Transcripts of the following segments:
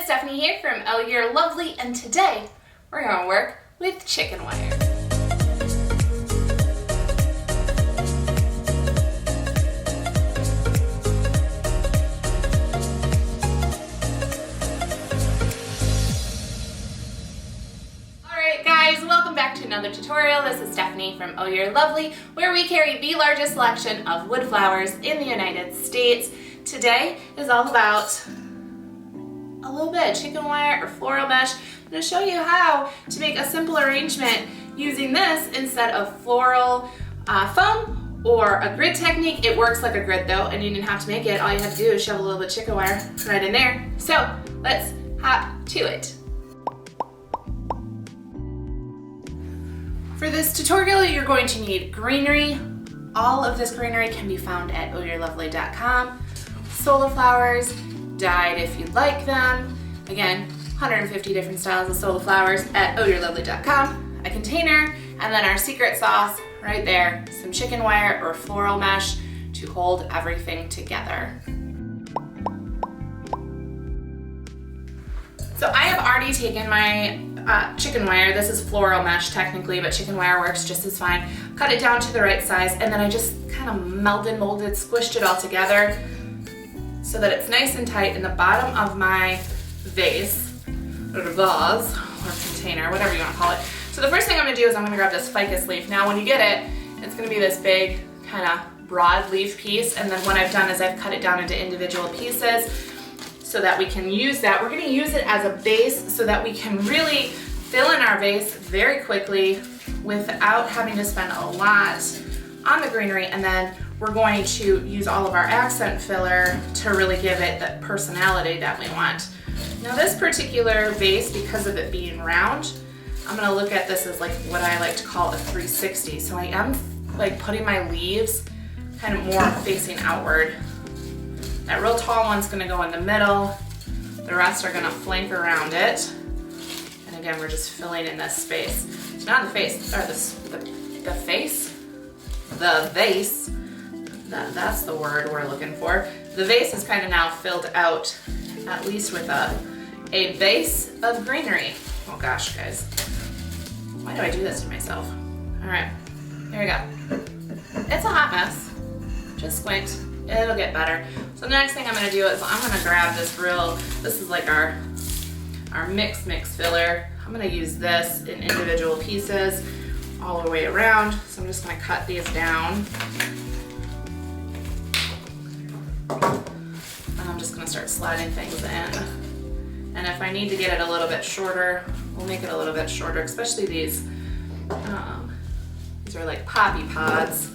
Stephanie here from Oh You're Lovely, and today we're going to work with chicken wire. Alright guys, welcome back to another tutorial. This is Stephanie from Oh You're Lovely, where we carry the largest selection of wood flowers in the United States. Today is all about a little bit of chicken wire or floral mesh. I'm going to show you how to make a simple arrangement using this instead of floral foam or a grid technique. It works like a grid though, and you didn't have to make it. All you have to do is shove a little bit of chicken wire right in there. So let's hop to it. For this tutorial, you're going to need greenery. All of this greenery can be found at ohyourlovely.com. Sola flowers, dyed if you'd like them. Again, 150 different styles of Sola flowers at ohyourlovely.com. A container, and then our secret sauce right there, some chicken wire or floral mesh to hold everything together. So I have already taken my chicken wire. This is floral mesh technically, but chicken wire works just as fine. Cut it down to the right size, and then I just kind of molded, squished it all together so that it's nice and tight in the bottom of my vase, or vase, or container, whatever you want to call it. So the first thing I'm going to do is I'm going to grab this ficus leaf. Now when you get it, it's going to be this big kind of broad leaf piece, and then what I've done is I've cut it down into individual pieces so that we can use that. We're going to use it as a base so that we can really fill in our vase very quickly without having to spend a lot on the greenery, and then we're going to use all of our accent filler to really give it the personality that we want. Now this particular vase, because of it being round, I'm going to look at this as like what I like to call a 360. So I am like putting my leaves kind of more facing outward. That real tall one's going to go in the middle. The rest are going to flank around it. And again, we're just filling in this space. So not the face, or the face, the vase. That's the word we're looking for. The vase is kind of now filled out, at least with a base of greenery. Oh gosh, guys. Why do I do this to myself? All right, here we go. It's a hot mess. Just squint, it'll get better. So the next thing I'm gonna do is I'm gonna grab this is like our mix filler. I'm gonna use this in individual pieces all the way around. So I'm just gonna cut these down. And I'm just gonna start sliding things in. And if I need to get it a little bit shorter, we'll make it a little bit shorter, especially these are like poppy pods.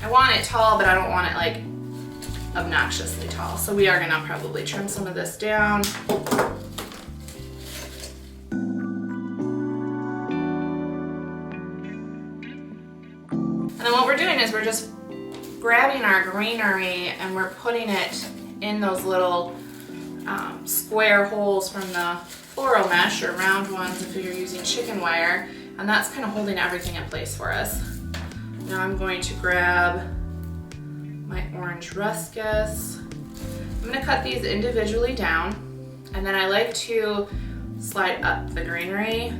I want it tall, but I don't want it like obnoxiously tall. So we are gonna probably trim some of this down. And then what we're doing is we're just grabbing our greenery and we're putting it in those little square holes from the floral mesh, or round ones if you're using chicken wire, and that's kind of holding everything in place for us. Now I'm going to grab my orange ruscus. I'm going to cut these individually down, and then I like to slide up the greenery.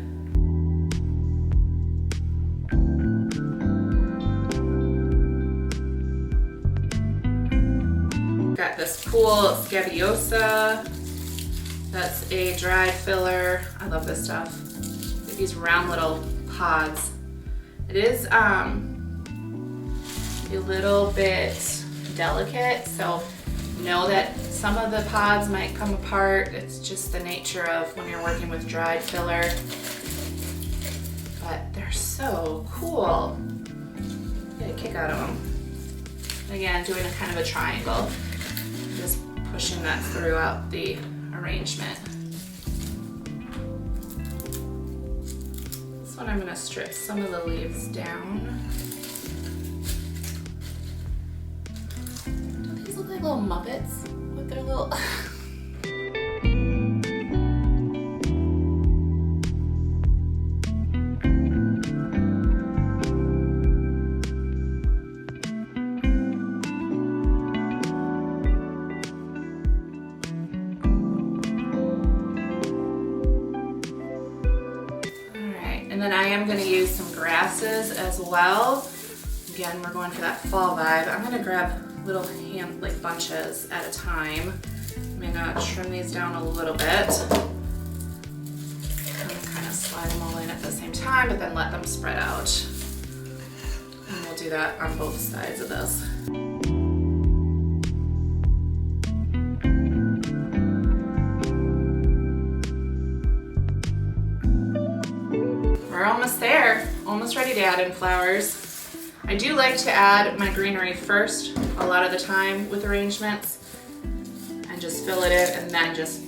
Got this cool scabiosa. That's a dried filler. I love this stuff. These round little pods. It is a little bit delicate, so know that some of the pods might come apart. It's just the nature of when you're working with dried filler. But they're so cool. Get a kick out of them. Again, doing a kind of a triangle. Just pushing that throughout the arrangement. This one I'm going to strip some of the leaves down. Don't these look like little Muppets with their little... then I am gonna use some grasses as well. Again, we're going for that fall vibe. I'm gonna grab little like bunches at a time. I'm gonna trim these down a little bit. And kind of slide them all in at the same time, but then let them spread out. And we'll do that on both sides of this. We're almost there, almost ready to add in flowers. I do like to add my greenery first a lot of the time with arrangements and just fill it in and then just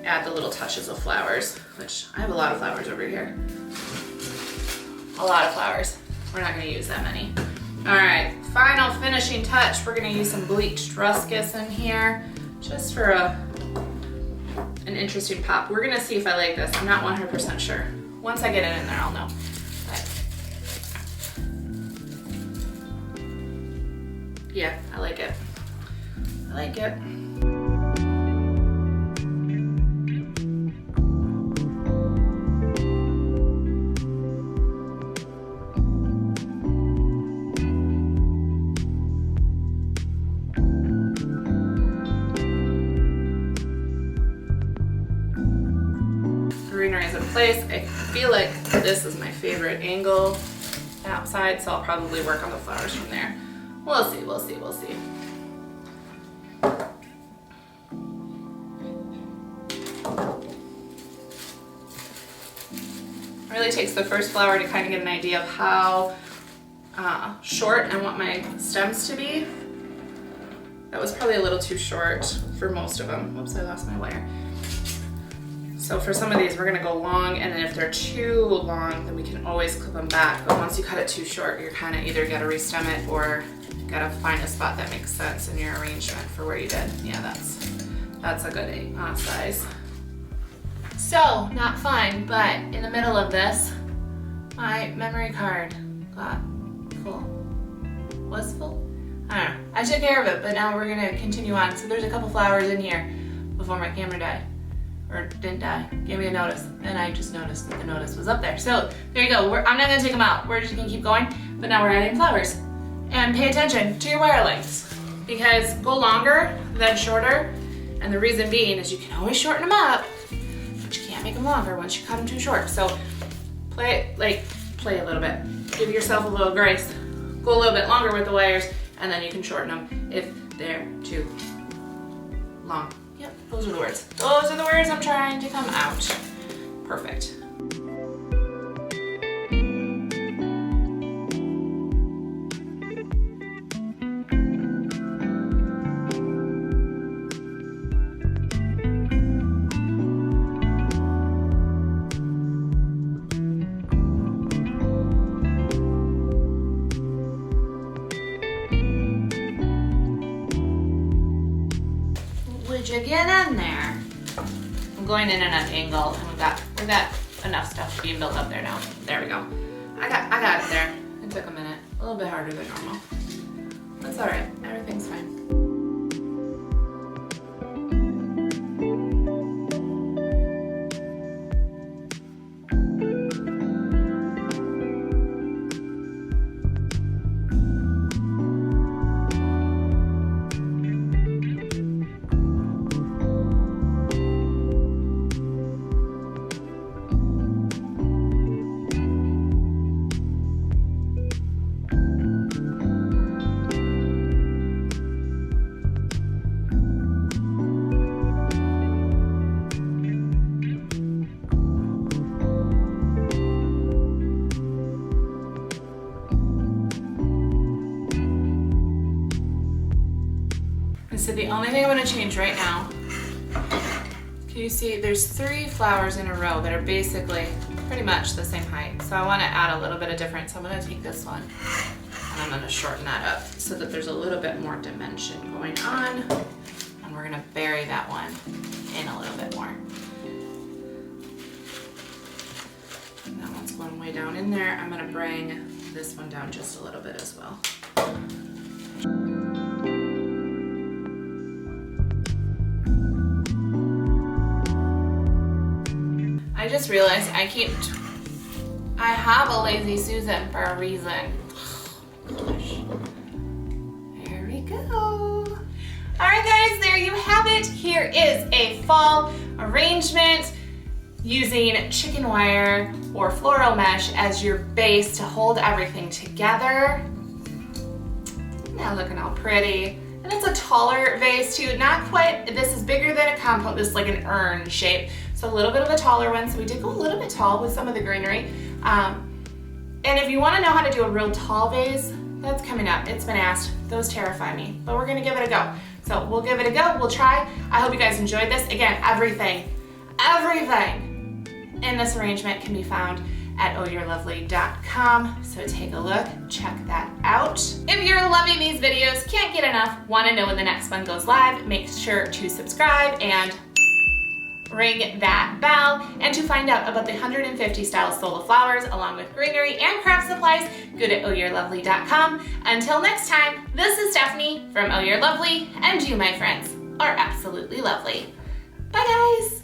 add the little touches of flowers, which I have a lot of flowers over here. A lot of flowers. We're not gonna use that many. All right, final finishing touch. We're gonna use some bleached ruscus in here just for an interesting pop. We're gonna see if I like this. I'm not 100% sure. Once I get it in there, I'll know. But yeah, I like it. I like it. Greenery is in place. I feel like this is my favorite angle outside, so I'll probably work on the flowers from there. We'll see, we'll see, we'll see. It really takes the first flower to kind of get an idea of how short I want my stems to be. That was probably a little too short for most of them. Whoops, I lost my wire. So for some of these, we're gonna go long, and then if they're too long, then we can always clip them back. But once you cut it too short, you're kind of either gotta restem it or gotta find a spot that makes sense in your arrangement for where you did. Yeah, that's a good size. So, not fun, but in the middle of this, my memory card got full. Was full? I don't know. I took care of it, but now we're gonna continue on. So there's a couple flowers in here before my camera died. Or didn't die, gave me a notice, and I just noticed that the notice was up there. So there you go. I'm not gonna take them out. We're just gonna keep going, but now we're adding flowers. And pay attention to your wire lengths, because go longer than shorter, and the reason being is you can always shorten them up, but you can't make them longer once you cut them too short. So play a little bit. Give yourself a little grace. Go a little bit longer with the wires, and then you can shorten them if they're too long. Yep, those are the words. Those are the words I'm trying to come out. Perfect. Would you get in there? I'm going in at an angle, and we've got enough stuff being built up there now. There we go. I got it there. It took a minute. A little bit harder than normal. That's all right. Everything's fine. So the only thing I'm going to change right now, can you see there's 3 flowers in a row that are basically pretty much the same height. So I want to add a little bit of difference. So I'm going to take this one and I'm going to shorten that up so that there's a little bit more dimension going on. And we're going to bury that one in a little bit more. And that one's going way down in there. I'm going to bring this one down just a little bit as well. I just realized I keep I have a lazy Susan for a reason. Gosh. There we go. All right, guys, there you have it. Here is a fall arrangement using chicken wire or floral mesh as your base to hold everything together. Now looking all pretty. And it's a taller vase too, not quite, this is bigger than a compote, this is like an urn shape. So a little bit of a taller one, so we did go a little bit tall with some of the greenery. And if you wanna know how to do a real tall vase, that's coming up, it's been asked. Those terrify me, but we're gonna give it a go. So we'll give it a go, we'll try. I hope you guys enjoyed this. Again, everything in this arrangement can be found at ohyourlovely.com, so take a look, check that out. If you're loving these videos, can't get enough, wanna know when the next one goes live, make sure to subscribe and ring that bell. And to find out about the 150 style Sola flowers along with greenery and craft supplies, go to ohyourlovely.com. Until next time, this is Stephanie from Oh You're Lovely, and you, my friends, are absolutely lovely. Bye, guys.